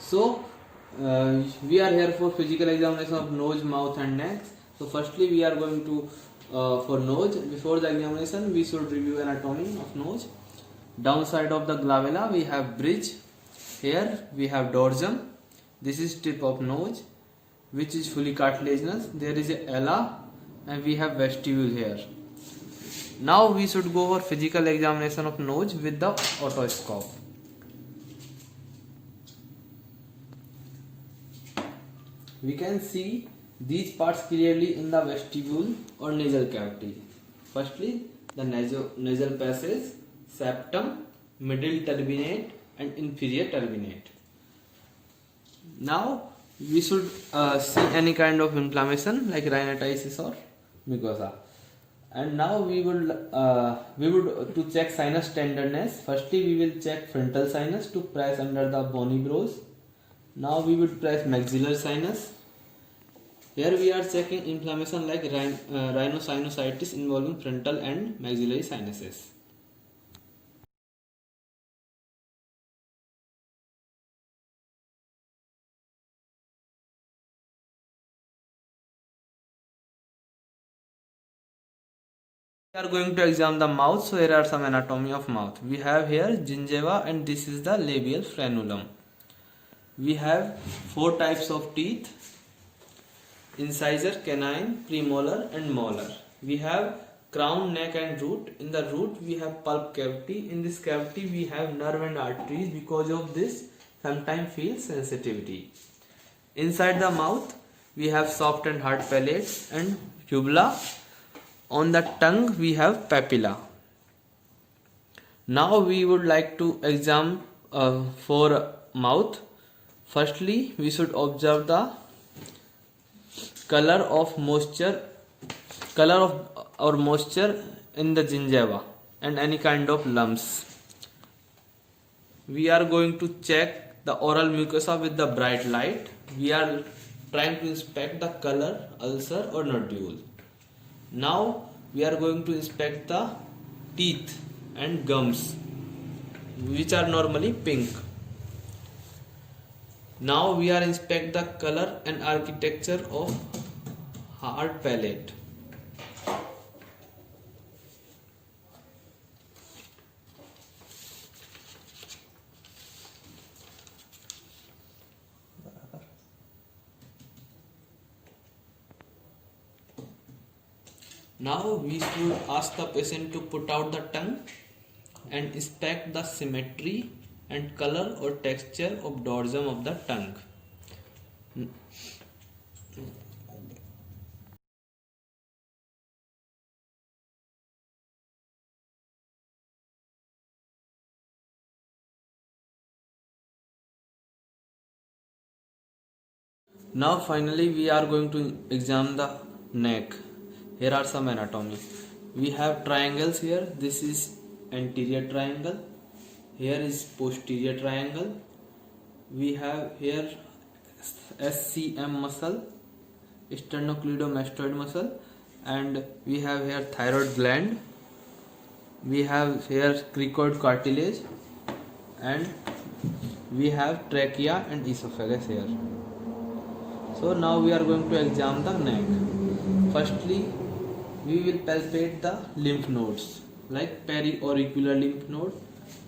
So we are here for physical examination of nose, mouth and neck. So firstly we are going to for nose. Before the examination we should review anatomy of nose. Downside of the glabella we have bridge. Here we have dorsum. This is tip of nose, which is fully cartilaginous. There is a ala and we have vestibule here. Now we should go for physical examination of nose with the otoscope. We can see these parts clearly in the vestibule or nasal cavity. Firstly, the nasal passage, septum, middle turbinate and inferior turbinate. Now we should see any kind of inflammation like rhinitis or mucosa. And now we would to check sinus tenderness. Firstly we will check frontal sinus to press under the bony brows. Now we would press maxillary sinus. Here we are checking inflammation like rhinosinusitis involving frontal and maxillary sinuses. We are going to examine the mouth, so here are some anatomy of mouth. We have here gingiva and this is the labial frenulum. We have 4 types of teeth: incisor, canine, premolar and molar. We have crown, neck and root. In the root we have pulp cavity. In this cavity we have nerve and arteries. Because of this sometimes feel sensitivity. Inside the mouth we have soft and hard palates and uvula. On the tongue we have papilla. Now we would like to examine for mouth. Firstly we should observe the color of moisture in the gingiva and any kind of lumps. We are going to check the oral mucosa with the bright light. We are trying to inspect the color, ulcer or nodule. Now we are going to inspect the teeth and gums, which are normally pink. Now we are inspect the color and architecture of hard palate. Now we should ask the patient to put out the tongue and inspect the symmetry and color or texture of dorsum of the tongue. Now finally we are going to examine the neck. Here are some anatomy. We have triangles here. This is anterior triangle. Here is posterior triangle. We have here SCM muscle, sternocleidomastoid muscle, and we have here thyroid gland. We have here cricoid cartilage, and we have trachea and esophagus here. So now we are going to examine the neck. Firstly we will palpate the lymph nodes like periauricular lymph node,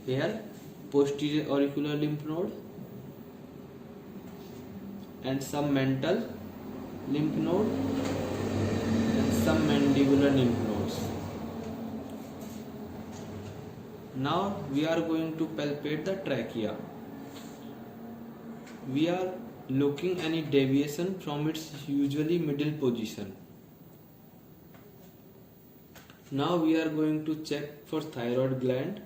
here posterior auricular lymph node and some mental lymph node and some mandibular lymph nodes. Now we are going to palpate the trachea. We are looking any deviation from its usually middle position. Now we are going to check for thyroid gland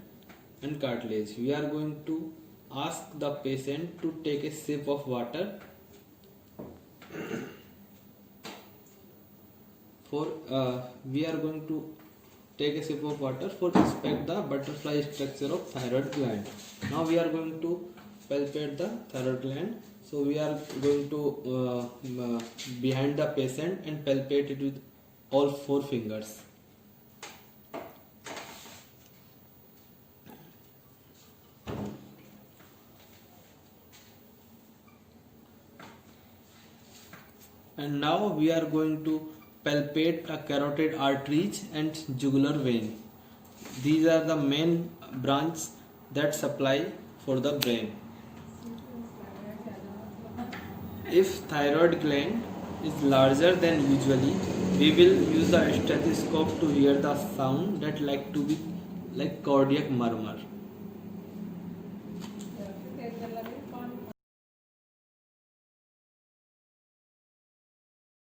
and cartilage. We are going to ask the patient to take a sip of water. We are going to take a sip of water for inspect the butterfly structure of thyroid gland. Now we are going to palpate the thyroid gland. So we are going to behind the patient and palpate it with all 4 fingers. And now we are going to palpate the carotid arteries and jugular vein. These are the main branches that supply for the brain. If thyroid gland is larger than usually, we will use the stethoscope to hear the sound that like to be like cardiac murmur.